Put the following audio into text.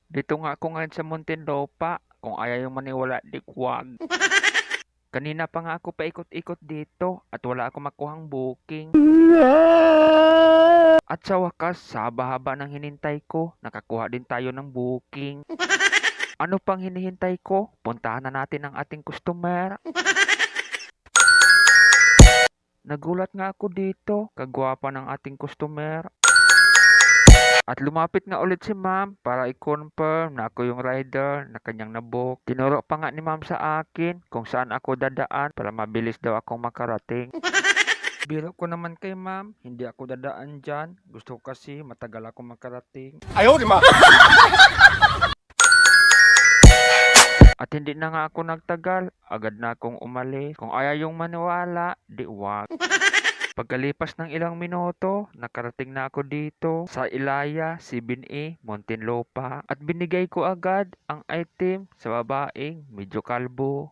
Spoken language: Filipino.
Dito nga ako ngayon sa Muntinlupa. Kung ayaw yung maniwala, di kwag. Kanina pa nga ako paikot-ikot dito at wala akong makuhang booking. At sa wakas, sa haba-haba ng hinintay ko, nakakuha din tayo ng booking. Ano pang hinihintay ko? Puntahan na natin ang ating customer. Nagulat nga ako dito, kagwapa ng ating customer. At lumapit nga ulit si ma'am para i-confirm na ako yung rider na kanyang nabook. Tinuro pa nga ni ma'am sa akin kung saan ako dadaan para mabilis daw akong makarating. Biro ko naman kay ma'am, hindi ako dadaan dyan. Gusto ko kasi matagal ako makarating. At hindi na nga ako nagtagal, agad na akong umalis. Kung ayaw yung maniwala, di wag. Pagkalipas ng ilang minuto, nakarating na ako dito sa Ilaya, 7A, Muntinlupa. At binigay ko agad ang item sa babaeng medyo kalbo.